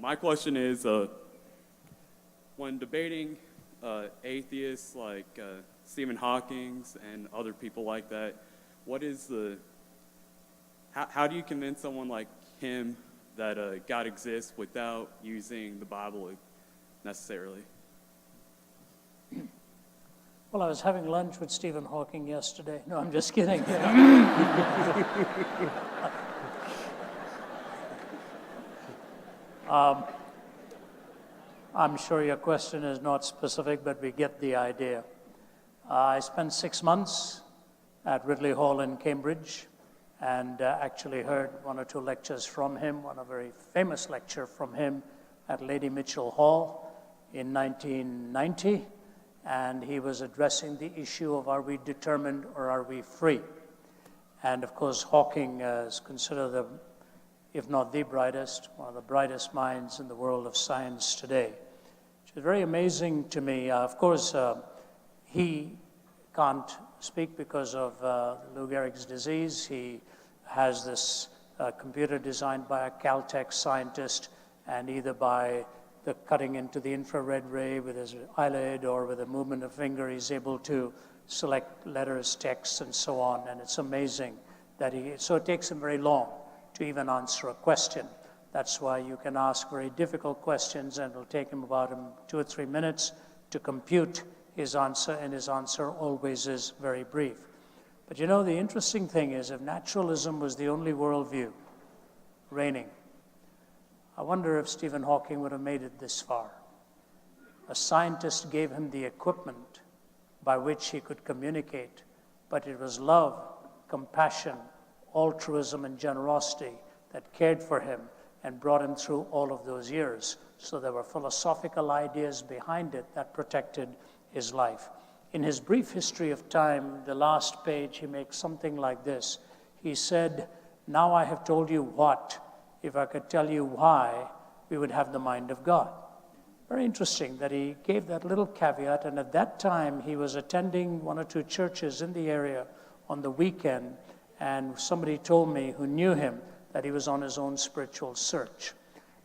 My question is, when debating atheists like Stephen Hawking and other people like that, how do you convince someone like him that God exists without using the Bible necessarily? Well, I was having lunch with Stephen Hawking yesterday. No, I'm just kidding. I'm sure your question is not specific, but we get the idea. I spent 6 months at Ridley Hall in Cambridge and actually heard 1 or 2 lectures from him, one a very famous lecture from him at Lady Mitchell Hall in 1990. And he was addressing the issue of are we determined or are we free? And of course, Hawking is considered if not the brightest, one of the brightest minds in the world of science today. Which is very amazing to me. Of course, he can't speak because of Lou Gehrig's disease. He has this computer designed by a Caltech scientist, and either by the cutting into the infrared ray with his eyelid or with a movement of finger, he's able to select letters, texts, and so on. And it's amazing that so it takes him very long to even answer a question. That's why you can ask very difficult questions and it'll take him about 2 or 3 minutes to compute his answer, and his answer always is very brief. But you know, the interesting thing is, if naturalism was the only worldview reigning, I wonder if Stephen Hawking would have made it this far. A scientist gave him the equipment by which he could communicate, but it was love, compassion, altruism, and generosity that cared for him and brought him through all of those years. So there were philosophical ideas behind it that protected his life. In his brief history of time, the last page, he makes something like this. He said, "Now I have told you what. If I could tell you why, we would have the mind of God." Very interesting that he gave that little caveat, and at that time he was attending 1 or 2 churches in the area on the weekend, and somebody told me who knew him that he was on his own spiritual search.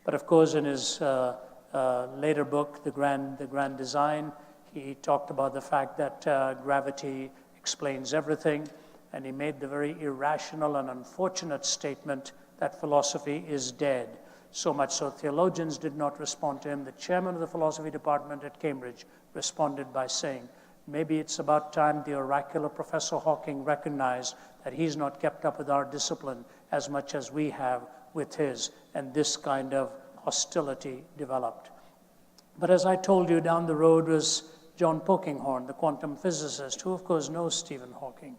But of course, in his later book, The Grand Design, he talked about the fact that gravity explains everything, and he made the very irrational and unfortunate statement that philosophy is dead. So much so theologians did not respond to him. The chairman of the philosophy department at Cambridge responded by saying, maybe it's about time the oracular Professor Hawking recognized that he's not kept up with our discipline as much as we have with his, and this kind of hostility developed. But as I told you, down the road was John Polkinghorne, the quantum physicist, who of course knows Stephen Hawking.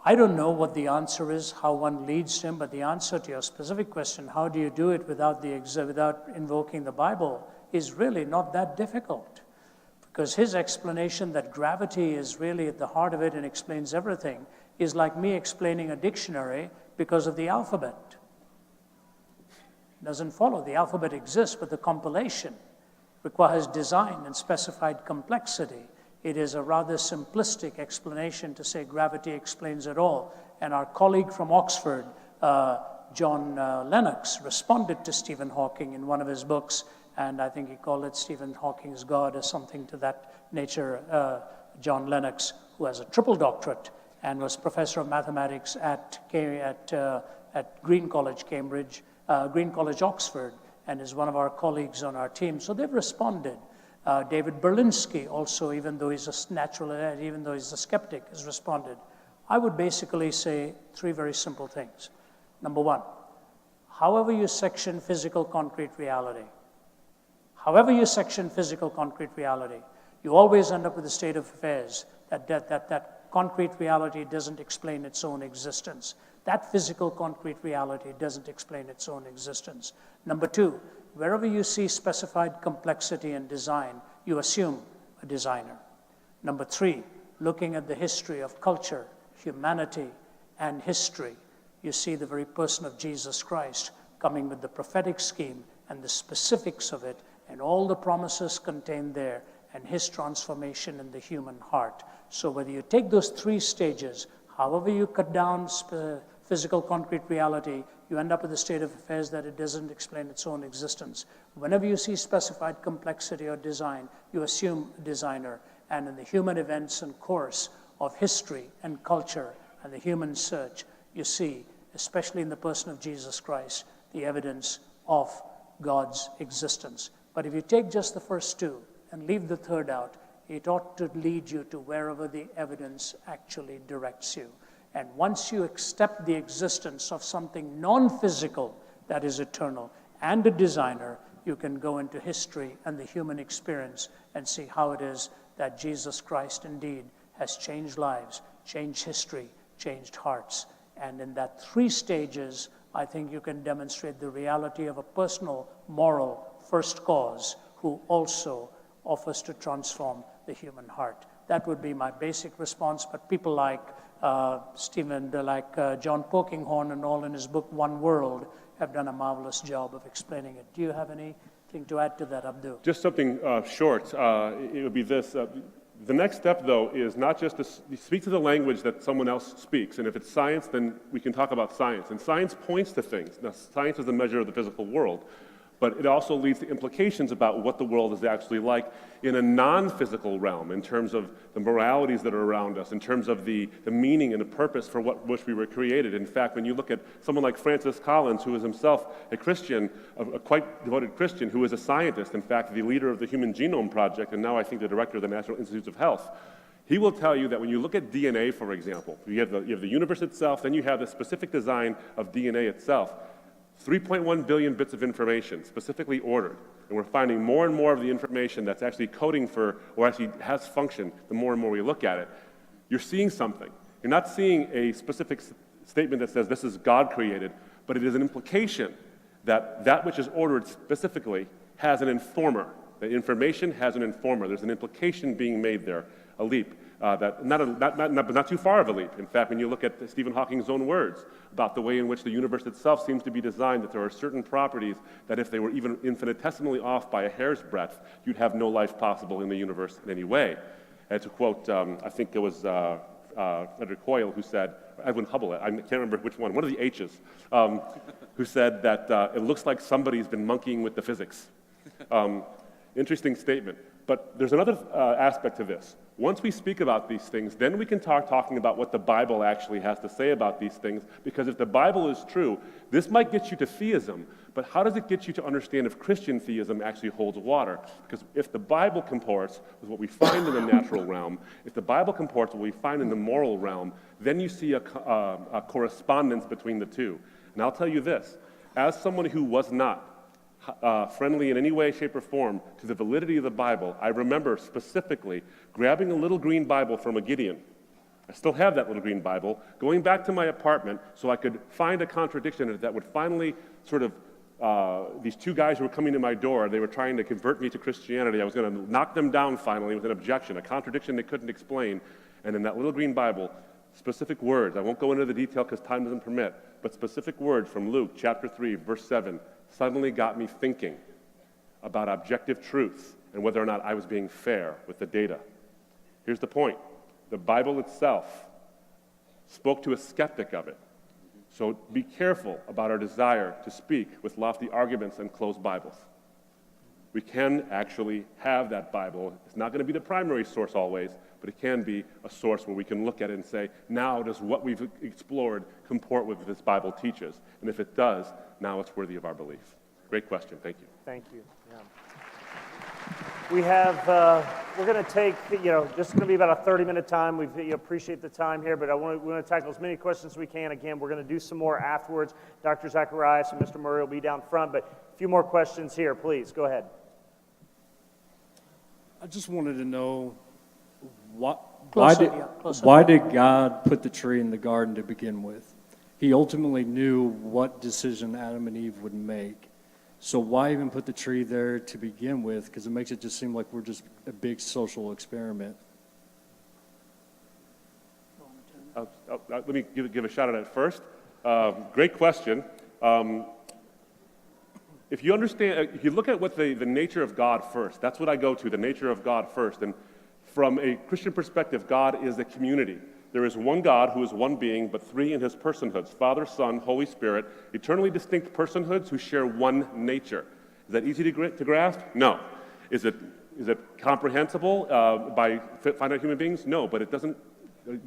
I don't know what the answer is, how one leads him, but the answer to your specific question, how do you do it without invoking the Bible, is really not that difficult. Because his explanation that gravity is really at the heart of it and explains everything is like me explaining a dictionary because of the alphabet. It doesn't follow. The alphabet exists, but the compilation requires design and specified complexity. It is a rather simplistic explanation to say gravity explains it all. And our colleague from Oxford, John Lennox, responded to Stephen Hawking in one of his books, and I think he called it Stephen Hawking's God or something to that nature. John Lennox, who has a triple doctorate and was professor of mathematics at Green College, Cambridge, Green College, Oxford, and is one of our colleagues on our team. So they've responded. David Berlinski also, even though he's a skeptic, has responded. I would basically say 3 very simple things. Number 1, however you section physical concrete reality, you always end up with a state of affairs that concrete reality doesn't explain its own existence. That physical concrete reality doesn't explain its own existence. Number 2, wherever you see specified complexity and design, you assume a designer. Number 3, looking at the history of culture, humanity, and history, you see the very person of Jesus Christ coming with the prophetic scheme and the specifics of it and all the promises contained there and his transformation in the human heart. So whether you take those 3 stages, however you cut down physical concrete reality, you end up with a state of affairs that it doesn't explain its own existence. Whenever you see specified complexity or design, you assume a designer. And in the human events and course of history and culture and the human search, you see, especially in the person of Jesus Christ, the evidence of God's existence. But if you take just the first two and leave the third out, it ought to lead you to wherever the evidence actually directs you. And once you accept the existence of something non-physical that is eternal and a designer, you can go into history and the human experience and see how it is that Jesus Christ indeed has changed lives, changed history, changed hearts. And in that three stages, I think you can demonstrate the reality of a personal, moral first cause who also offers to transform the human heart. That would be my basic response, but people like John Polkinghorne and all in his book, One World, have done a marvelous job of explaining it. Do you have anything to add to that, Abdu? Just something short. It would be this. The next step, though, is not just to speak to the language that someone else speaks. And if it's science, then we can talk about science. And science points to things. Now, science is a measure of the physical world. But it also leads to implications about what the world is actually like in a non-physical realm, in terms of the moralities that are around us, in terms of the meaning and the purpose for which we were created. In fact, when you look at someone like Francis Collins, who is himself a Christian, a quite devoted Christian, who is a scientist, in fact, the leader of the Human Genome Project, and now I think the director of the National Institutes of Health, he will tell you that when you look at DNA, for example, you have the universe itself, then you have the specific design of DNA itself. 3.1 billion bits of information, specifically ordered. And we're finding more and more of the information that's actually coding for, or actually has function, the more and more we look at it. You're seeing something. You're not seeing a specific statement that says this is God created, but it is an implication that that which is ordered specifically has an informer. The information has an informer. There's an implication being made there, a leap. Not too far of a leap. In fact, when you look at Stephen Hawking's own words about the way in which the universe itself seems to be designed, that there are certain properties that if they were even infinitesimally off by a hair's breadth, you'd have no life possible in the universe in any way. And to quote, I think it was Frederick Hoyle who said, Edwin Hubble, I can't remember which one of the H's, who said that it looks like somebody's been monkeying with the physics. Interesting statement. But there's another aspect to this. Once we speak about these things, then we can start talking about what the Bible actually has to say about these things, because if the Bible is true, this might get you to theism, but how does it get you to understand if Christian theism actually holds water? Because if the Bible comports with what we find in the natural realm, if the Bible comports with what we find in the moral realm, then you see a correspondence between the two. And I'll tell you this, as someone who was not friendly in any way, shape, or form to the validity of the Bible, I remember specifically grabbing a little green Bible from a Gideon. I still have that little green Bible, going back to my apartment so I could find a contradiction in it that would finally sort of, these two guys who were coming to my door, they were trying to convert me to Christianity. I was going to knock them down finally with an objection, a contradiction they couldn't explain. And in that little green Bible, specific words, I won't go into the detail because time doesn't permit, but specific words from Luke chapter 3, verse 7, suddenly got me thinking about objective truth and whether or not I was being fair with the data. Here's the point. The Bible itself spoke to a skeptic of it. So be careful about our desire to speak with lofty arguments and closed Bibles. We can actually have that Bible. It's not going to be the primary source always, but it can be a source where we can look at it and say, now does what we've explored comport with what this Bible teaches? And if it does, now it's worthy of our belief. Great question. Thank you. Thank you. Yeah. We have, we're going to take, this is going to be about a 30-minute time. We appreciate the time here, but we want to tackle as many questions as we can. Again, we're going to do some more afterwards. Dr. Zacharias and Mr. Murray will be down front, but a few more questions here, please. Go ahead. I just wanted to know why did God put the tree in the garden to begin with? He ultimately knew what decision Adam and Eve would make. So why even put the tree there to begin with? Because it makes it just seem like we're just a big social experiment. Let me give a shot at it first. Great question. If you understand, if you look at what the nature of God first, that's what I go to, the nature of God first. And from a Christian perspective, God is a community. There is one God who is one being, but three in his personhoods, Father, Son, Holy Spirit, eternally distinct personhoods who share one nature. Is that easy to grasp? No. Is it comprehensible by finite human beings? No, but it doesn't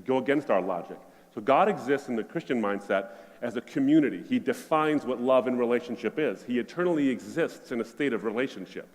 go against our logic. So God exists in the Christian mindset as a community. He defines what love and relationship is. He eternally exists in a state of relationship.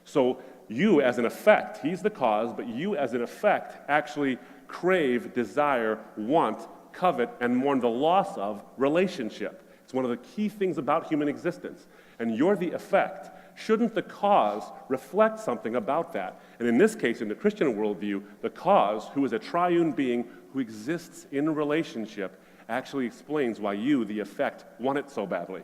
So you as an effect, he's the cause, but you as an effect actually crave, desire, want, covet, and mourn the loss of relationship. It's one of the key things about human existence. And you're the effect. Shouldn't the cause reflect something about that? And in this case, in the Christian worldview, the cause, who is a triune being who exists in relationship, actually explains why you, the effect, want it so badly.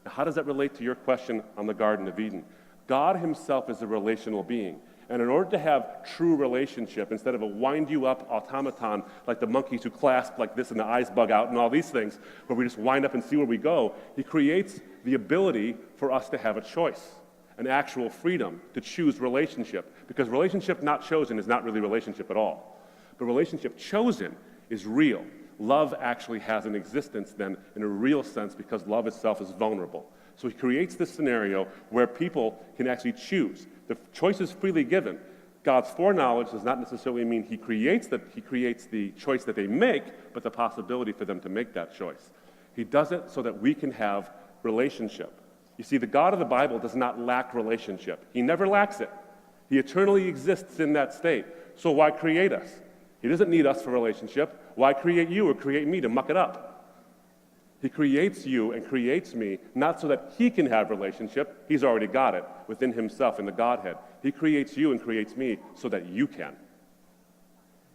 Now, how does that relate to your question on the Garden of Eden? God himself is a relational being. And in order to have true relationship, instead of a wind-you-up automaton like the monkeys who clasp like this and the eyes bug out and all these things, where we just wind up and see where we go, he creates the ability for us to have a choice, an actual freedom to choose relationship. Because relationship not chosen is not really relationship at all. But relationship chosen is real. Love actually has an existence then in a real sense because love itself is vulnerable. So he creates this scenario where people can actually choose. The choice is freely given. God's foreknowledge does not necessarily mean he creates the choice that they make, but the possibility for them to make that choice. He does it so that we can have relationship. You see, the God of the Bible does not lack relationship. He never lacks it. He eternally exists in that state. So why create us? He doesn't need us for relationship. Why create you or create me to muck it up? He creates you and creates me not so that he can have relationship. He's already got it within himself in the Godhead. He creates you and creates me so that you can.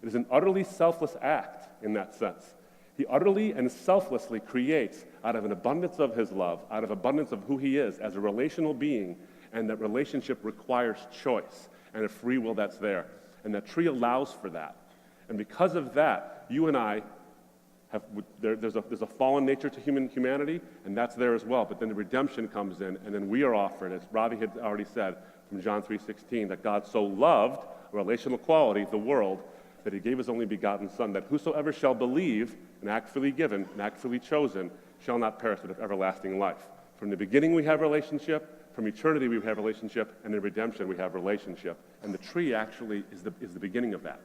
It is an utterly selfless act in that sense. He utterly and selflessly creates out of an abundance of his love, out of abundance of who he is as a relational being, and that relationship requires choice and a free will that's there. And that tree allows for that. And because of that, you and I there's a fallen nature to humanity, and that's there as well. But then the redemption comes in, and then we are offered, as Ravi had already said from John 3:16, that God so loved, relational quality, the world, that he gave his only begotten Son, that whosoever shall believe, an act freely given, an act freely chosen, shall not perish but have everlasting life. From the beginning we have relationship, from eternity we have relationship, and in redemption we have relationship. And the tree actually is the beginning of that.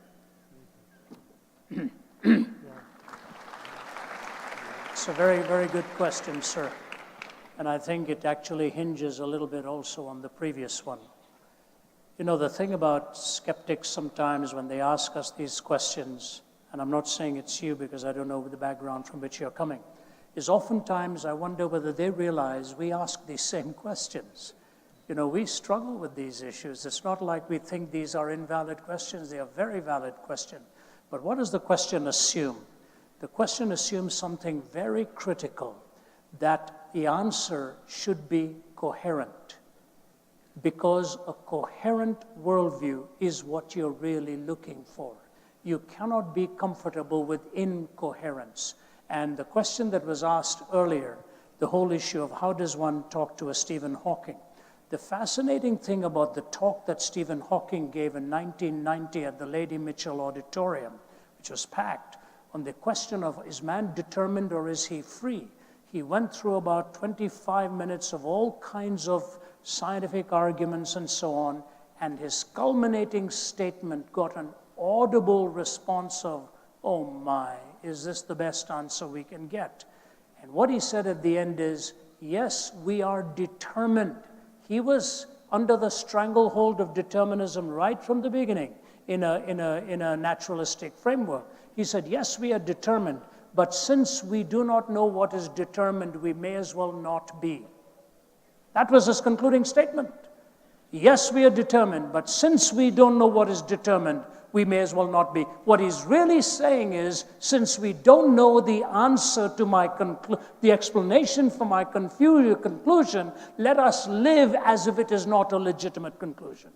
It's a very, very good question, sir. And I think it actually hinges a little bit also on the previous one. You know, the thing about skeptics sometimes when they ask us these questions, and I'm not saying it's you because I don't know the background from which you're coming, is oftentimes I wonder whether they realize we ask these same questions. You know, we struggle with these issues. It's not like we think these are invalid questions. They are very valid questions. But what does the question assume? The question assumes something very critical, that the answer should be coherent, because a coherent worldview is what you're really looking for. You cannot be comfortable with incoherence. And the question that was asked earlier, the whole issue of how does one talk to a Stephen Hawking? The fascinating thing about the talk that Stephen Hawking gave in 1990 at the Lady Mitchell Auditorium, which was packed, on the question of is man determined or is he free? He went through about 25 minutes of all kinds of scientific arguments and so on, and his culminating statement got an audible response of, oh my, is this the best answer we can get? And what he said at the end is, yes, we are determined. He was under the stranglehold of determinism right from the beginning in a naturalistic framework. He said, yes, we are determined, but since we do not know what is determined, we may as well not be. That was his concluding statement. Yes, we are determined, but since we don't know what is determined, we may as well not be. What he's really saying is, since we don't know the answer to the explanation for my conclusion, let us live as if it is not a legitimate conclusion.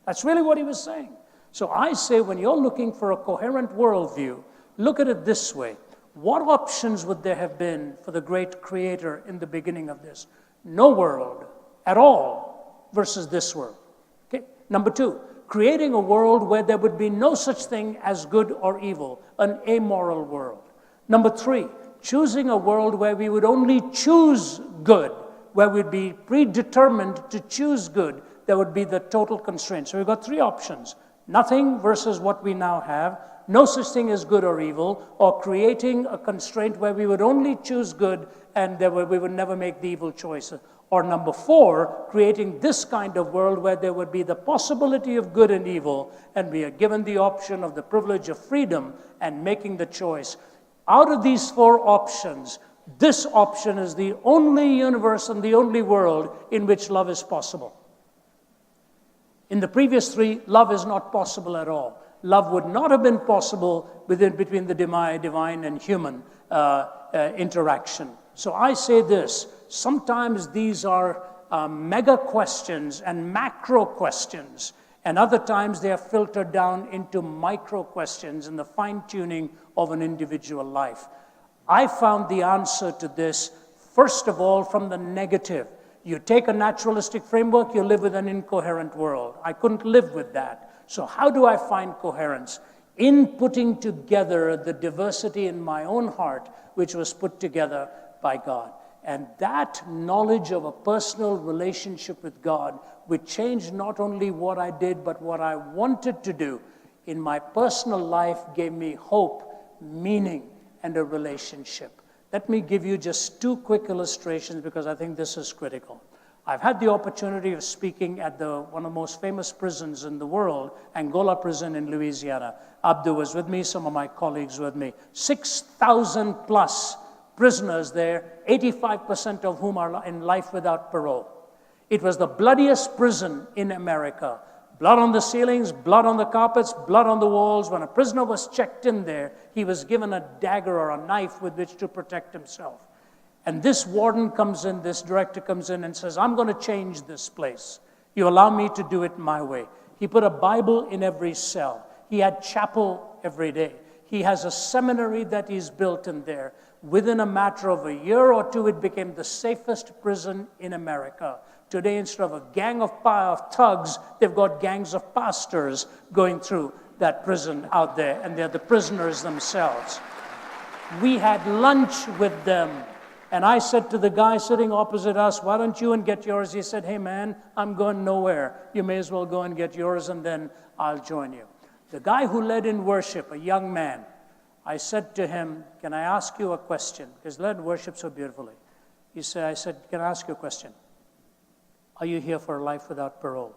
That's really what he was saying. So I say when you're looking for a coherent worldview, look at it this way. What options would there have been for the great creator in the beginning of this? No world at all versus this world. Okay. Number two, creating a world where there would be no such thing as good or evil, an amoral world. Number 3, choosing a world where we would only choose good, where we'd be predetermined to choose good. There would be the total constraint. So we've got 3 options. Nothing versus what we now have, no such thing as good or evil, or creating a constraint where we would only choose good and we would never make the evil choice. Or number 4, creating this kind of world where there would be the possibility of good and evil, and we are given the option of the privilege of freedom and making the choice. Out of these 4 options, this option is the only universe and the only world in which love is possible. In the previous 3, love is not possible at all. Love would not have been possible between the divine and human interaction. So I say this, sometimes these are mega questions and macro questions, and other times they are filtered down into micro questions in the fine-tuning of an individual life. I found the answer to this, first of all, from the negative. You take a naturalistic framework, you live with an incoherent world. I couldn't live with that. So how do I find coherence? In putting together the diversity in my own heart, which was put together by God. And that knowledge of a personal relationship with God would change not only what I did, but what I wanted to do in my personal life, gave me hope, meaning, and a relationship. Let me give you just 2 quick illustrations because I think this is critical. I've had the opportunity of speaking at one of the most famous prisons in the world, Angola prison in Louisiana. Abdu was with me, some of my colleagues were with me. 6,000 plus prisoners there, 85% of whom are in life without parole. It was the bloodiest prison in America. Blood on the ceilings, blood on the carpets, blood on the walls. When a prisoner was checked in there, he was given a dagger or a knife with which to protect himself. And this warden comes in, this director comes in and says, I'm going to change this place. You allow me to do it my way. He put a Bible in every cell. He had chapel every day. He has a seminary that he's built in there. Within a matter of a year or 2, it became the safest prison in America. Today, instead of a gang of thugs, they've got gangs of pastors going through that prison out there, and they're the prisoners themselves. We had lunch with them, and I said to the guy sitting opposite us, why don't you and get yours? He said, hey man, I'm going nowhere. You may as well go and get yours, and then I'll join you. The guy who led in worship, a young man, I said to him, can I ask you a question? Because he led worship so beautifully. I said, can I ask you a question? Are you here for a life without parole?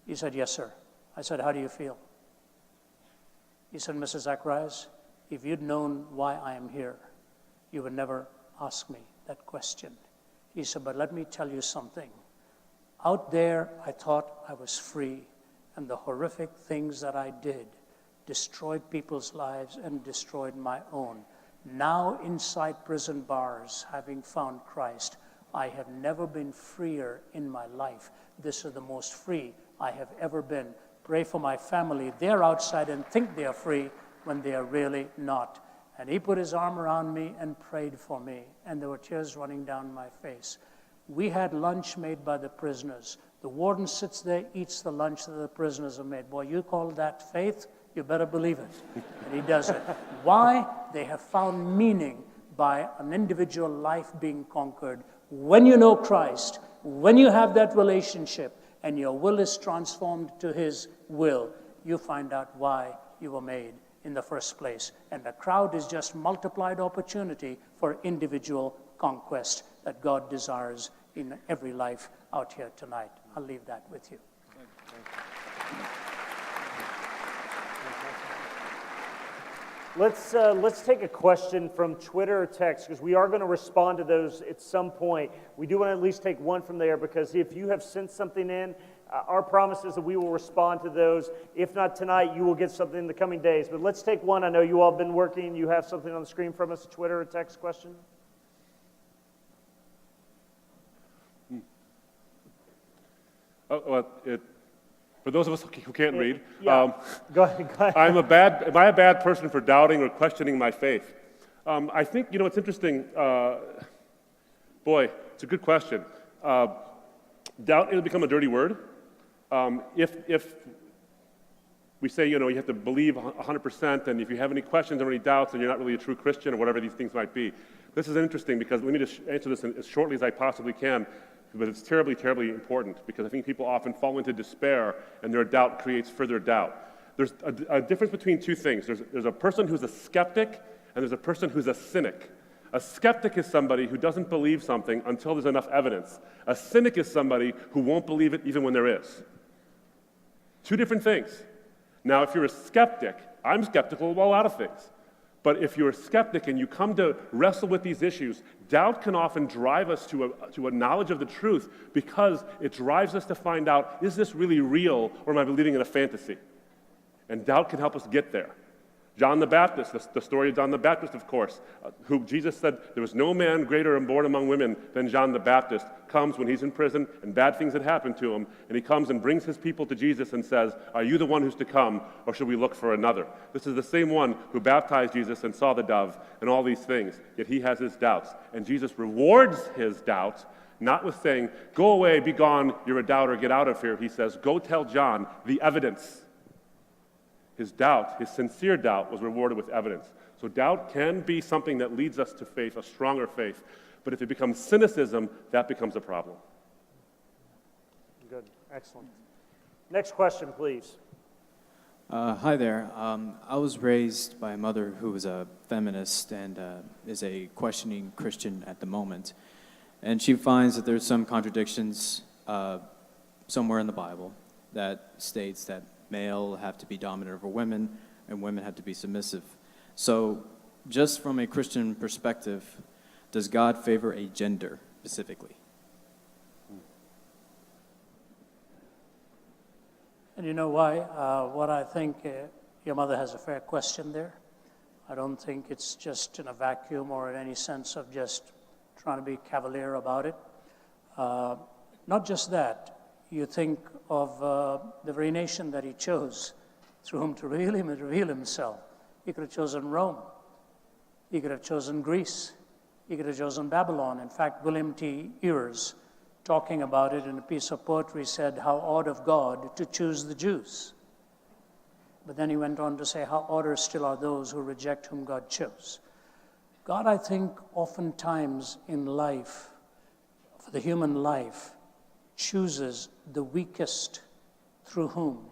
He said, yes, sir. I said, how do you feel? He said, Mr. Zacharias, if you'd known why I am here, you would never ask me that question. He said, but let me tell you something. Out there, I thought I was free, and the horrific things that I did destroyed people's lives and destroyed my own. Now, inside prison bars, having found Christ, I have never been freer in my life. This is the most free I have ever been. Pray for my family. They're outside and think they are free when they are really not. And he put his arm around me and prayed for me, and there were tears running down my face. We had lunch made by the prisoners. The warden sits there, eats the lunch that the prisoners have made. Boy, you call that faith? You better believe it. And he does it. Why? They have found meaning by an individual life being conquered. When you know Christ, when you have that relationship and your will is transformed to his will, you find out why you were made in the first place. And the crowd is just multiplied opportunity for individual conquest that God desires in every life out here tonight. I'll leave that with you. Let's take a question from Twitter or text, because we are going to respond to those at some point. We do want to at least take one from there, because if you have sent something in, our promise is that we will respond to those. If not tonight, you will get something in the coming days. But let's take one. I know you all have been working. You have something on the screen from us, a Twitter or text question? For those of us who can't read, Yeah. Go ahead. am I a bad person for doubting or questioning my faith? I think, it's interesting. Boy, it's a good question. Doubt, it'll become a dirty word. If We say, you have to believe 100%, and if you have any questions or any doubts, then you're not really a true Christian, or whatever these things might be. This is interesting because let me just answer this as shortly as I possibly can, but it's terribly, terribly important because I think people often fall into despair, and their doubt creates further doubt. There's a difference between two things. There's a person who's a skeptic, and there's a person who's a cynic. A skeptic is somebody who doesn't believe something until there's enough evidence. A cynic is somebody who won't believe it even when there is. Two different things. Now, if you're a skeptic, I'm skeptical about a lot of things. But if you're a skeptic and you come to wrestle with these issues, doubt can often drive us to a knowledge of the truth because it drives us to find out, is this really real or am I believing in a fantasy? And doubt can help us get there. John the Baptist, the story of John the Baptist, of course, who Jesus said there was no man greater and born among women than John the Baptist, comes when he's in prison and bad things had happened to him, and he comes and brings his people to Jesus and says, are you the one who's to come, or should we look for another? This is the same one who baptized Jesus and saw the dove and all these things, yet he has his doubts. And Jesus rewards his doubts, not with saying, go away, be gone, you're a doubter, get out of here. He says, go tell John the evidence. His doubt, his sincere doubt, was rewarded with evidence. So doubt can be something that leads us to faith, a stronger faith. But if it becomes cynicism, that becomes a problem. Good. Excellent. Next question, please. Hi there. I was raised by a mother who was a feminist and is a questioning Christian at the moment. And she finds that there's some contradictions somewhere in the Bible that states that male have to be dominant over women, and women have to be submissive. So, just from a Christian perspective, does God favor a gender specifically? And you know why? What I think, your mother has a fair question there. I don't think it's just in a vacuum or in any sense of just trying to be cavalier about it. Not just that. You think of the very nation that he chose through whom to reveal himself. He could have chosen Rome. He could have chosen Greece. He could have chosen Babylon. In fact, William T. Ears, talking about it in a piece of poetry, said, how odd of God to choose the Jews. But then he went on to say, how odder still are those who reject whom God chose. God, I think, oftentimes in life, for the human life, chooses the weakest through whom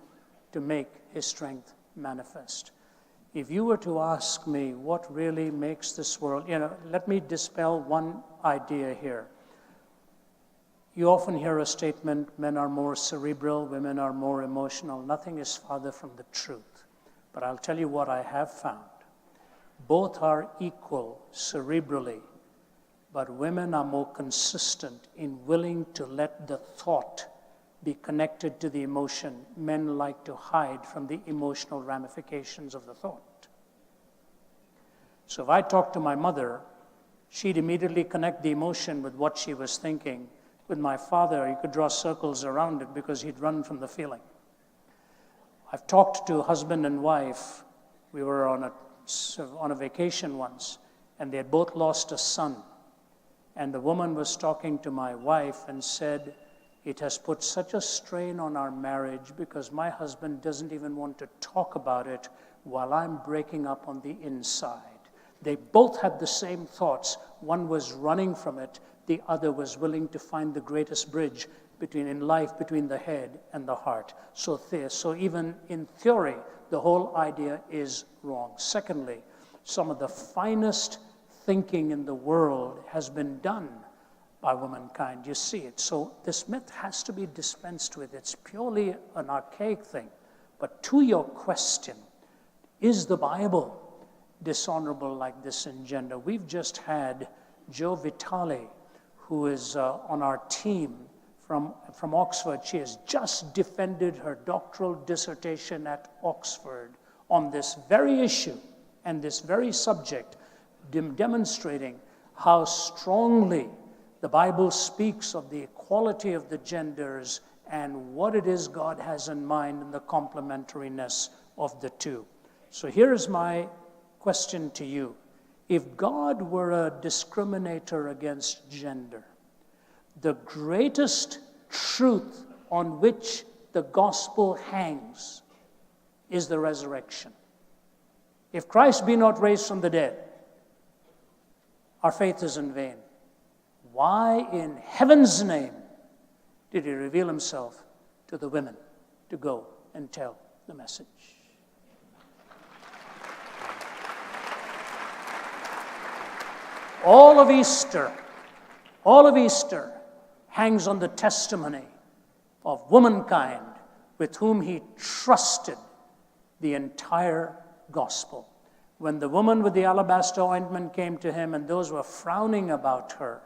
to make his strength manifest. If you were to ask me what really makes this world, let me dispel one idea here. You often hear a statement, men are more cerebral, women are more emotional. Nothing is farther from the truth. But I'll tell you what I have found. Both are equal cerebrally, but women are more consistent in willing to let the thought be connected to the emotion. Men like to hide from the emotional ramifications of the thought. So if I talked to my mother, she'd immediately connect the emotion with what she was thinking. With my father, you could draw circles around it because he'd run from the feeling. I've talked to husband and wife. We were on a vacation once, and they had both lost a son. And the woman was talking to my wife and said, it has put such a strain on our marriage because my husband doesn't even want to talk about it while I'm breaking up on the inside. They both had the same thoughts. One was running from it. The other was willing to find the greatest bridge between the head and the heart. So even in theory, the whole idea is wrong. Secondly, some of the finest thinking in the world has been done by womankind. You see it. So this myth has to be dispensed with. It's purely an archaic thing. But to your question, is the Bible dishonorable like this in gender? We've just had Joe Vitale, who is on our team from Oxford. She has just defended her doctoral dissertation at Oxford on this very issue and this very subject, demonstrating how strongly the Bible speaks of the equality of the genders and what it is God has in mind in the complementariness of the two. So here's my question to you. If God were a discriminator against gender, the greatest truth on which the gospel hangs is the resurrection. If Christ be not raised from the dead, our faith is in vain. Why in heaven's name did he reveal himself to the women to go and tell the message? All of Easter hangs on the testimony of womankind with whom he trusted the entire gospel. When the woman with the alabaster ointment came to him and those were frowning about her,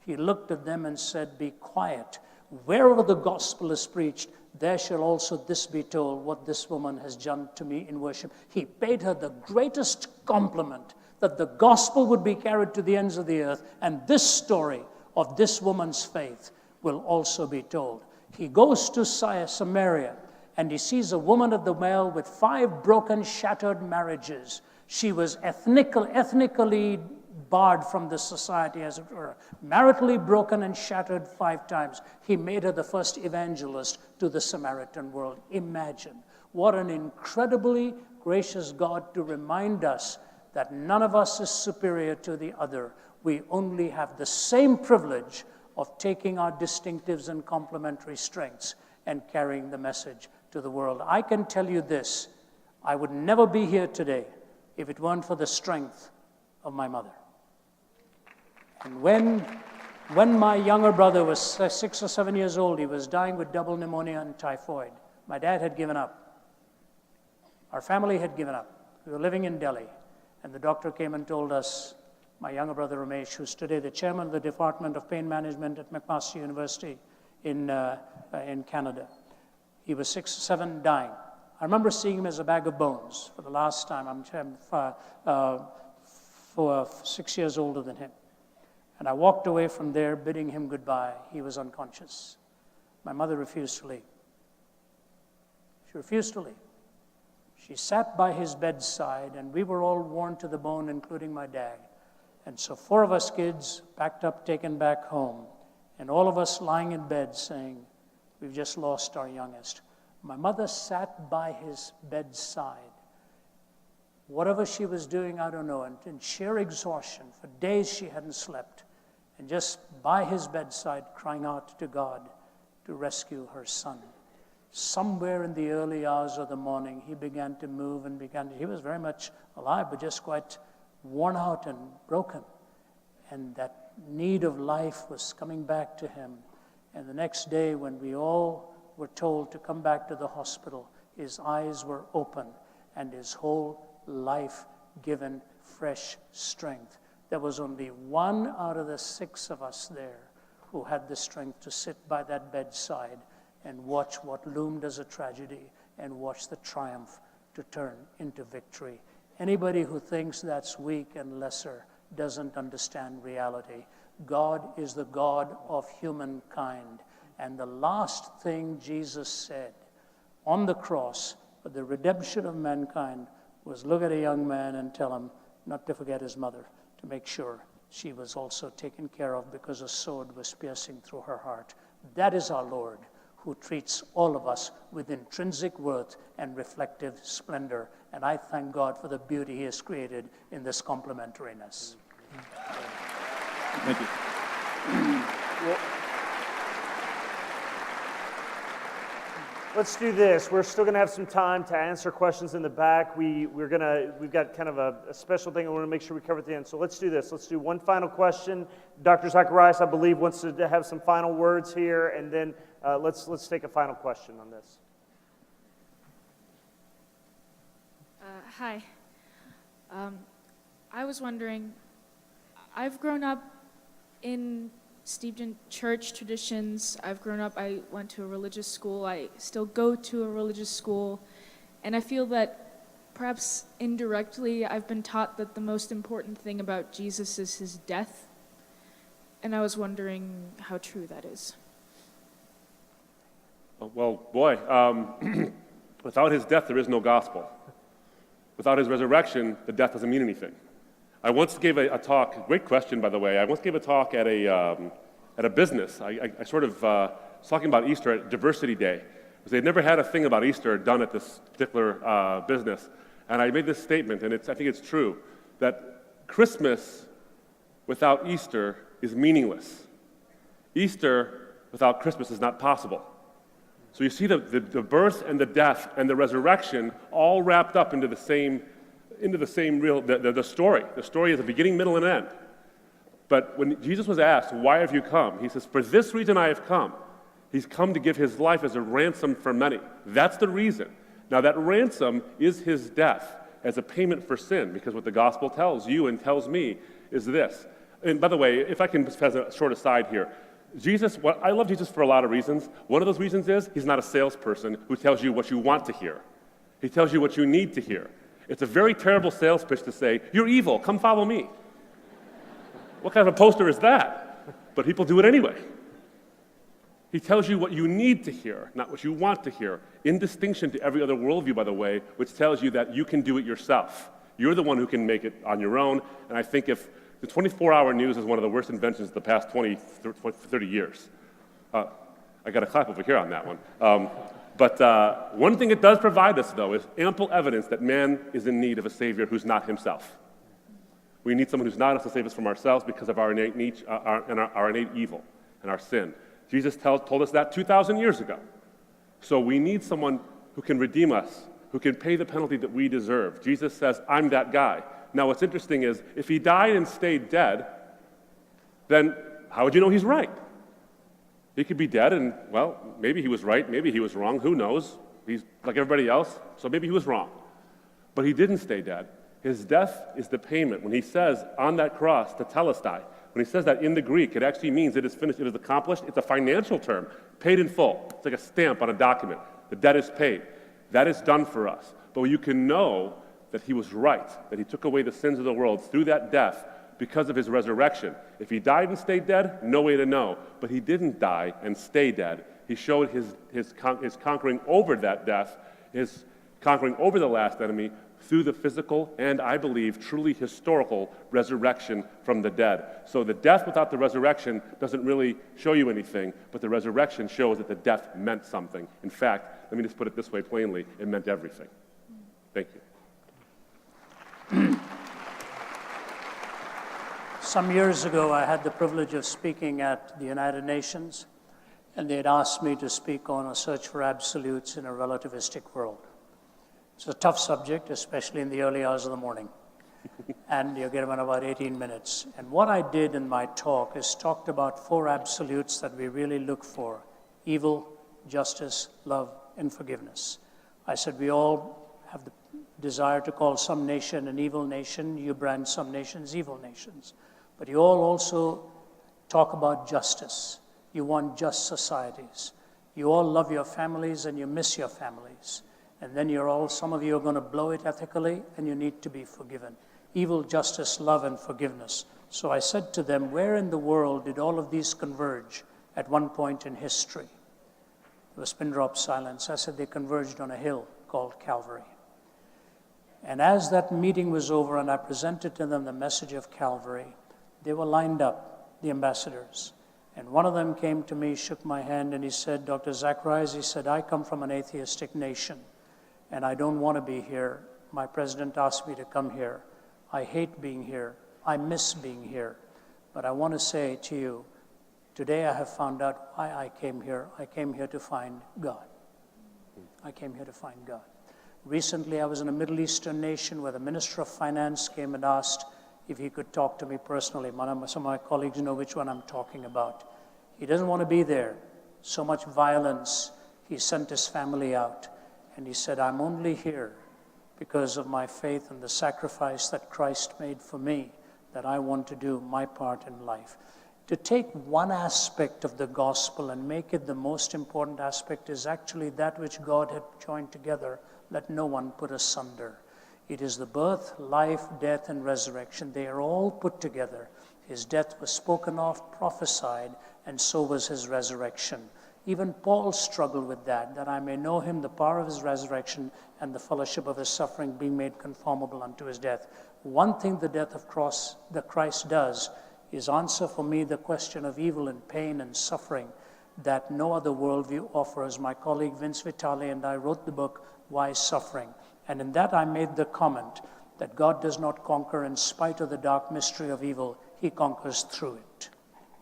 he looked at them and said, "Be quiet. Wherever the gospel is preached, there shall also this be told, what this woman has done to me in worship." He paid her the greatest compliment, that the gospel would be carried to the ends of the earth, and this story of this woman's faith will also be told. He goes to Samaria, and he sees a woman at the well with 5 broken, shattered marriages. She was ethnically barred from the society, as it were, maritally broken and shattered 5 times. He made her the first evangelist to the Samaritan world. Imagine what an incredibly gracious God to remind us that none of us is superior to the other. We only have the same privilege of taking our distinctives and complementary strengths and carrying the message to the world. I can tell you this, I would never be here today if it weren't for the strength of my mother. And when my younger brother was 6 or 7 years old, he was dying with double pneumonia and typhoid. My dad had given up. Our family had given up. We were living in Delhi. And the doctor came and told us, my younger brother Ramesh, who's today the chairman of the Department of Pain Management at McMaster University in Canada. He was 6 or 7, dying. I remember seeing him as a bag of bones for the last time. I'm 6 years older than him. And I walked away from there bidding him goodbye. He was unconscious. My mother refused to leave. She refused to leave. She sat by his bedside, and we were all worn to the bone, including my dad. And so 4 of us kids packed up, taken back home, and all of us lying in bed saying, "We've just lost our youngest." My mother sat by his bedside. Whatever she was doing, I don't know, and in sheer exhaustion, for days she hadn't slept, and just by his bedside crying out to God to rescue her son. Somewhere in the early hours of the morning, he began to move and he was very much alive, but just quite worn out and broken. And that need of life was coming back to him. And the next day, when we all were told to come back to the hospital, his eyes were open and his whole life given fresh strength. There was only 1 out of the 6 of us there who had the strength to sit by that bedside and watch what loomed as a tragedy and watch the triumph to turn into victory. Anybody who thinks that's weak and lesser doesn't understand reality. God is the God of humankind. And the last thing Jesus said on the cross for the redemption of mankind was look at a young man and tell him not to forget his mother, to make sure she was also taken care of because a sword was piercing through her heart. That is our Lord, who treats all of us with intrinsic worth and reflective splendor. And I thank God for the beauty he has created in this complementariness. Thank you. Let's do this. We're still going to have some time to answer questions in the back. We've got kind of a special thing I want to make sure we cover at the end. So let's do this. Let's do one final question. Dr. Zacharias, I believe, wants to have some final words here, and then let's take a final question on this. Hi. I was wondering, I've grown up steeped in church traditions. I went to a religious school. I still go to a religious school. And I feel that perhaps indirectly I've been taught that the most important thing about Jesus is his death. And I was wondering how true that is. Well, boy, without his death, there is no gospel. Without his resurrection, the death doesn't mean anything. I once gave a talk, great question, by the way. I once gave a talk at a business. I sort of was talking about Easter at Diversity Day. It because they'd never had a thing about Easter done at this particular business. And I made this statement, and I think it's true, that Christmas without Easter is meaningless. Easter without Christmas is not possible. So you see the birth and the death and the resurrection all wrapped up into the same real, the story. The story is a beginning, middle, and end. But when Jesus was asked, why have you come? He says, for this reason I have come. He's come to give his life as a ransom for many. That's the reason. Now that ransom is his death as a payment for sin, because what the gospel tells you and tells me is this. And by the way, if I can just have a short aside here, I love Jesus for a lot of reasons. One of those reasons is he's not a salesperson who tells you what you want to hear. He tells you what you need to hear. It's a very terrible sales pitch to say, you're evil, come follow me. What kind of a poster is that? But people do it anyway. He tells you what you need to hear, not what you want to hear, in distinction to every other worldview, by the way, which tells you that you can do it yourself. You're the one who can make it on your own, and I think if the 24-hour news is one of the worst inventions of the past 20, 30 years. I got a clap over here on that one. But one thing it does provide us, though, is ample evidence that man is in need of a Savior who's not himself. We need someone who's not us to save us from ourselves because of our innate evil and our sin. Jesus told us that 2,000 years ago. So we need someone who can redeem us, who can pay the penalty that we deserve. Jesus says, I'm that guy. Now, what's interesting is, if he died and stayed dead, then how would you know he's right? He could be dead and, well, maybe he was right, maybe he was wrong, who knows? He's like everybody else, so maybe he was wrong. But he didn't stay dead. His death is the payment. When he says on that cross, tetelestai, when he says that in the Greek, it actually means it is finished, it is accomplished. It's a financial term, paid in full. It's like a stamp on a document. The debt is paid. That is done for us. But you can know that he was right, that he took away the sins of the world through that death because of his resurrection. If he died and stayed dead, no way to know. But he didn't die and stay dead. He showed his conquering over that death, his conquering over the last enemy through the physical and, I believe, truly historical resurrection from the dead. So the death without the resurrection doesn't really show you anything, but the resurrection shows that the death meant something. In fact, let me just put it this way plainly, it meant everything. Thank you. Some years ago, I had the privilege of speaking at the United Nations, and they had asked me to speak on a search for absolutes in a relativistic world. It's a tough subject, especially in the early hours of the morning, and you're given about 18 minutes. And what I did in my talk is talked about 4 absolutes that we really look for: evil, justice, love, and forgiveness. I said we all have the desire to call some nation an evil nation. You brand some nations evil nations. But you all also talk about justice. You want just societies. You all love your families and you miss your families. And then some of you are going to blow it ethically, and you need to be forgiven. Evil, justice, love, and forgiveness. So I said to them, where in the world did all of these converge at one point in history? There was pin drop silence. I said they converged on a hill called Calvary. And as that meeting was over and I presented to them the message of Calvary, they were lined up, the ambassadors. And one of them came to me, shook my hand, and he said, Dr. Zacharias, he said, I come from an atheistic nation, and I don't want to be here. My president asked me to come here. I hate being here. I miss being here. But I want to say to you, today I have found out why I came here. I came here to find God. I came here to find God. Recently, I was in a Middle Eastern nation where the Minister of Finance came and asked if he could talk to me personally. Some of my colleagues know which one I'm talking about. He doesn't want to be there. So much violence. He sent his family out. And he said, I'm only here because of my faith and the sacrifice that Christ made for me, that I want to do my part in life. To take one aspect of the gospel and make it the most important aspect is actually that which God had joined together. Let no one put asunder. It is the birth, life, death, and resurrection. They are all put together. His death was spoken of, prophesied, and so was his resurrection. Even Paul struggled with that I may know him, the power of his resurrection, and the fellowship of his suffering, being made conformable unto his death. One thing the death of Christ does is answer for me the question of evil and pain and suffering. that no other worldview offers. My colleague Vince Vitale and I wrote the book, Why Suffering? And in that I made the comment that God does not conquer in spite of the dark mystery of evil. He conquers through it.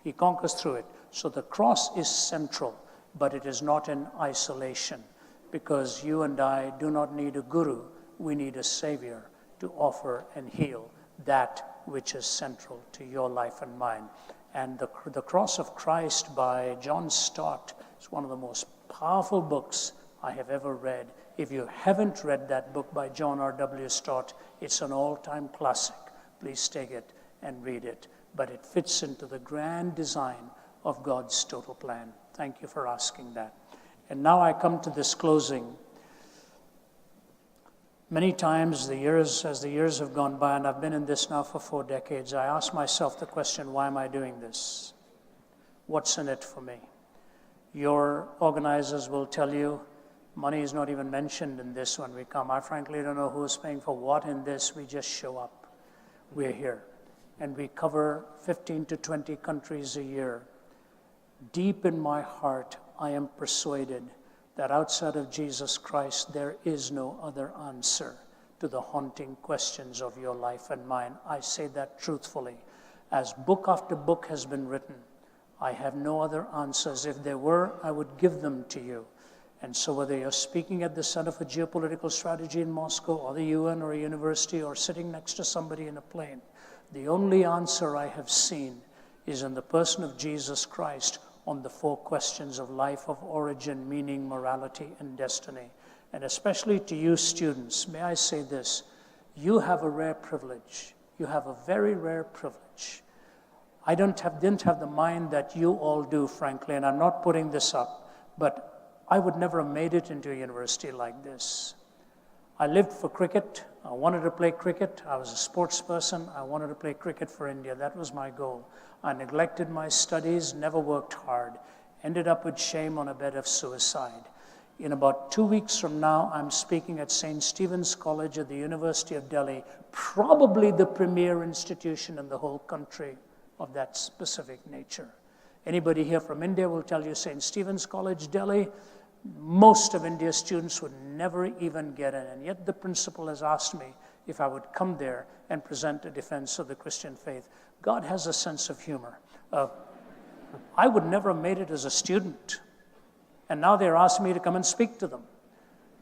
He conquers through it. So the cross is central, but it is not in isolation, because you and I do not need a guru. We need a savior to offer and heal that which is central to your life and mine. And the Cross of Christ by John Stott is one of the most powerful books I have ever read. If you haven't read that book by John R.W. Stott, it's an all-time classic. Please take it and read it. But it fits into the grand design of God's total plan. Thank you for asking that. And now I come to this closing. Many times, as the years have gone by, and I've been in this now for 4 decades, I ask myself the question, why am I doing this? What's in it for me? Your organizers will tell you, money is not even mentioned in this when we come. I frankly don't know who's paying for what in this. We just show up. We're here. And we cover 15 to 20 countries a year. Deep in my heart, I am persuaded that outside of Jesus Christ, there is no other answer to the haunting questions of your life and mine. I say that truthfully. As book after book has been written, I have no other answers. If there were, I would give them to you. And so whether you're speaking at the Center for Geopolitical Strategy in Moscow, or the UN, or a university, or sitting next to somebody in a plane, the only answer I have seen is in the person of Jesus Christ on the 4 questions of life, of origin, meaning, morality, and destiny. And especially to you students, may I say this, you have a rare privilege. You have a very rare privilege. I didn't have the mind that you all do, frankly, and I'm not putting this up, but I would never have made it into a university like this. I lived for cricket. I wanted to play cricket. I was a sports person. I wanted to play cricket for India. That was my goal. I neglected my studies, never worked hard, ended up with shame on a bed of suicide. In about 2 weeks from now, I'm speaking at St. Stephen's College at the University of Delhi, probably the premier institution in the whole country of that specific nature. Anybody here from India will tell you St. Stephen's College, Delhi, most of India's students would never even get in. And yet the principal has asked me if I would come there and present a defense of the Christian faith. God has a sense of humor. I would never have made it as a student. And now they're asking me to come and speak to them.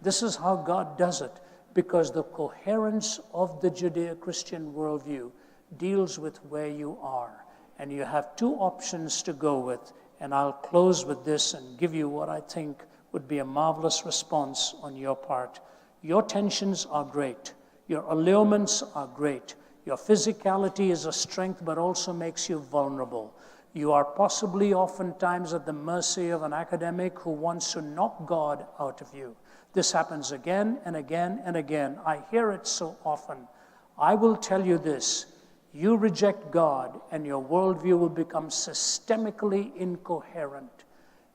This is how God does it, because the coherence of the Judeo-Christian worldview deals with where you are. And you have 2 options to go with. And I'll close with this and give you what I think would be a marvelous response on your part. Your tensions are great. Your allurements are great. Your physicality is a strength, but also makes you vulnerable. You are possibly oftentimes at the mercy of an academic who wants to knock God out of you. This happens again and again and again. I hear it so often. I will tell you this. You reject God and your worldview will become systemically incoherent.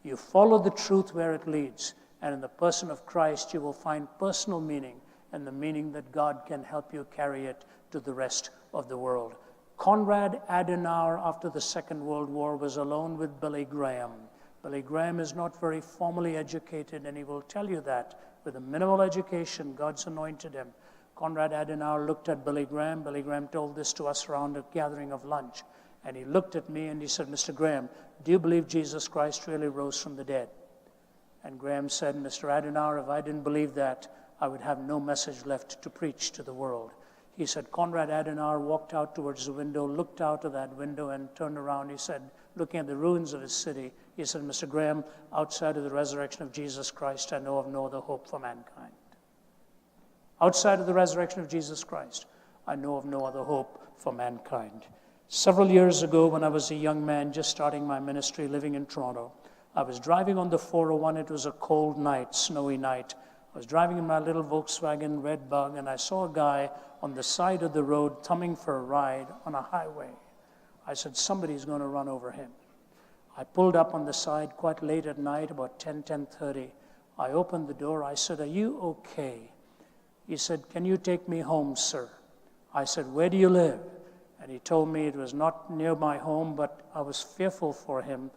You follow the truth where it leads, and in the person of Christ you will find personal meaning and the meaning that God can help you carry it to the rest of the world. Konrad Adenauer, after the Second World War, was alone with Billy Graham. Billy Graham is not very formally educated, and he will tell you that. With a minimal education, God's anointed him. Konrad Adenauer looked at Billy Graham. Billy Graham told this to us around a gathering of lunch. And he looked at me and he said, Mr. Graham, do you believe Jesus Christ really rose from the dead? And Graham said, Mr. Adenauer, if I didn't believe that, I would have no message left to preach to the world. He said, Konrad Adenauer walked out towards the window, looked out of that window and turned around. He said, looking at the ruins of his city, he said, Mr. Graham, outside of the resurrection of Jesus Christ, I know of no other hope for mankind. Outside of the resurrection of Jesus Christ, I know of no other hope for mankind. Several years ago, when I was a young man just starting my ministry living in Toronto, I was driving on the 401. It was a cold night, snowy night. I was driving in my little Volkswagen Red Bug, and I saw a guy on the side of the road thumbing for a ride on a highway. I said, somebody's going to run over him. I pulled up on the side quite late at night, about 10:30. I opened the door. I said, are you okay? He said, can you take me home, sir? I said, where do you live? And he told me it was not near my home, but I was fearful for him.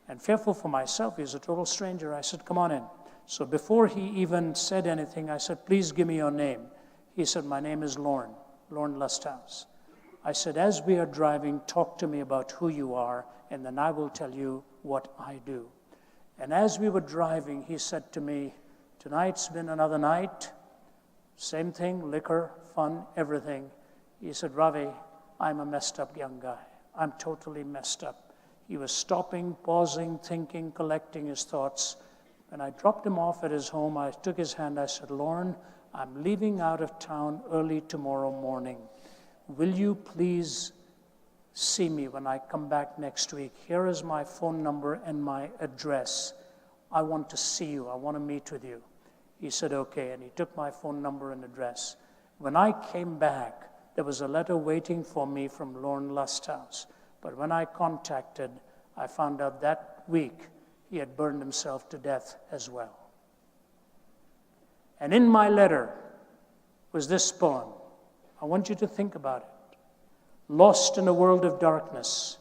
And fearful for myself, he's a total stranger. I said, come on in. So before he even said anything, I said, please give me your name. He said, my name is Lorne Lusthouse. I said, as we are driving, talk to me about who you are, and then I will tell you what I do. And as we were driving, he said to me, tonight's been another night. Same thing, liquor, fun, everything. He said, Ravi, I'm a messed up young guy. I'm totally messed up. He was stopping, pausing, thinking, collecting his thoughts. When I dropped him off at his home, I took his hand. I said, Lorne, I'm leaving out of town early tomorrow morning. Will you please see me when I come back next week? Here is my phone number and my address. I want to see you. I want to meet with you. He said, okay, and he took my phone number and address. When I came back, there was a letter waiting for me from Lorne Lusthouse. But when I contacted, I found out that week he had burned himself to death as well. And in my letter was this poem. I want you to think about it. Lost in a world of darkness,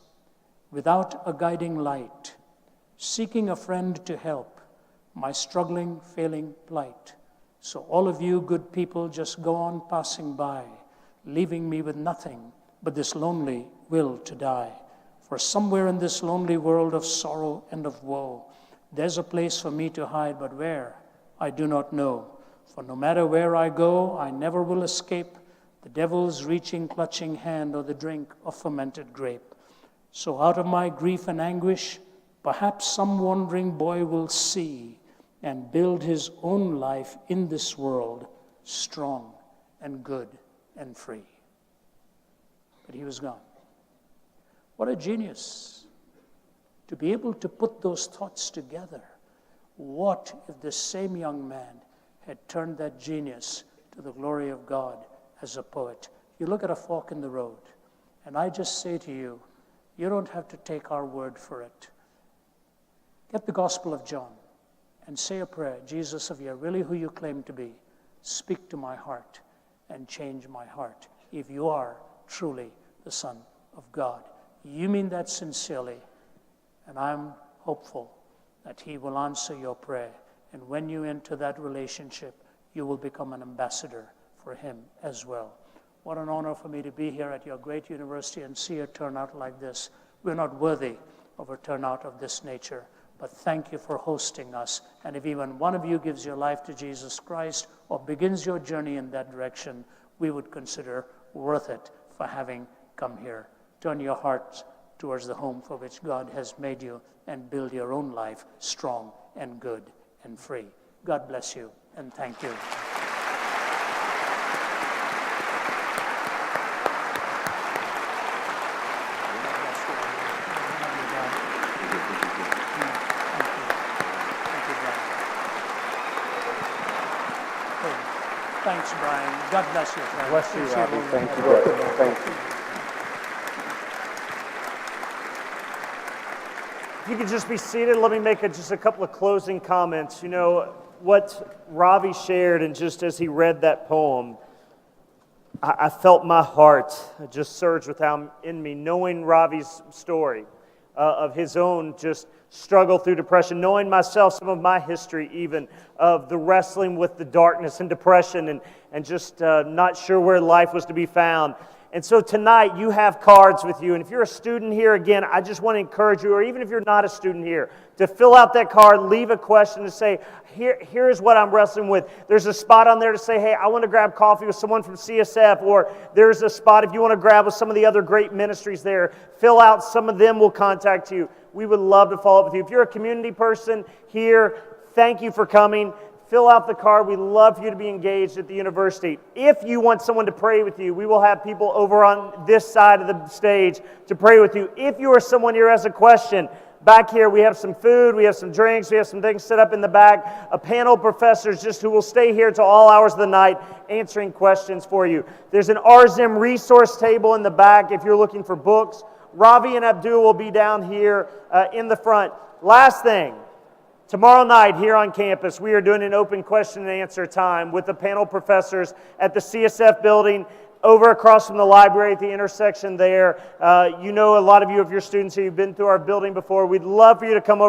without a guiding light, seeking a friend to help, my struggling, failing plight. So all of you good people just go on passing by, leaving me with nothing but this lonely will to die. For somewhere in this lonely world of sorrow and of woe, there's a place for me to hide, but where, I do not know. For no matter where I go, I never will escape the devil's reaching, clutching hand or the drink of fermented grape. So out of my grief and anguish, perhaps some wandering boy will see and build his own life in this world, strong and good and free. But he was gone. What a genius to be able to put those thoughts together. What if this same young man had turned that genius to the glory of God as a poet? You look at a fork in the road, and I just say to you, you don't have to take our word for it. Get the Gospel of John and say a prayer. Jesus, if you're really who you claim to be, speak to my heart and change my heart. If you are truly the Son of God. You mean that sincerely, and I'm hopeful that he will answer your prayer. And when you enter that relationship, you will become an ambassador for him as well. What an honor for me to be here at your great university and see a turnout like this. We're not worthy of a turnout of this nature, but thank you for hosting us. And if even one of you gives your life to Jesus Christ or begins your journey in that direction, we would consider worth it for having come here. Turn your hearts towards the home for which God has made you and build your own life strong and good and free. God bless you, and thank you. Thanks, Brian. God bless you, friend. Bless you, Robbie. Thank you, brother. Thank you. If you could just be seated, let me make just a couple of closing comments. You know, what Ravi shared, and just as he read that poem, I felt my heart just surge within me, knowing Ravi's story of his own just struggle through depression, knowing myself, some of my history even, of the wrestling with the darkness and depression and just not sure where life was to be found. And so tonight you have cards with you, and if you're a student here, again, I just want to encourage you, or even if you're not a student here, to fill out that card, leave a question to say, here's what I'm wrestling with. There's a spot on there to say, hey, I want to grab coffee with someone from CSF, or there's a spot if you want to grab with some of the other great ministries there. Fill out, some of them will contact you. We would love to follow up with you. If you're a community person here, thank you for coming. Fill out the card. We love for you to be engaged at the university. If you want someone to pray with you, we will have people over on this side of the stage to pray with you. If you are someone here who has a question, back here we have some food, we have some drinks, we have some things set up in the back. A panel of professors just who will stay here till all hours of the night answering questions for you. There's an RZIM resource table in the back if you're looking for books. Ravi and Abdu will be down here in the front. Last thing. Tomorrow night here on campus, we are doing an open question and answer time with the panel professors at the CSF building. over across from the library at the intersection there. You know, a lot of you of your students here, you've been through our building before. We'd love for you to come over.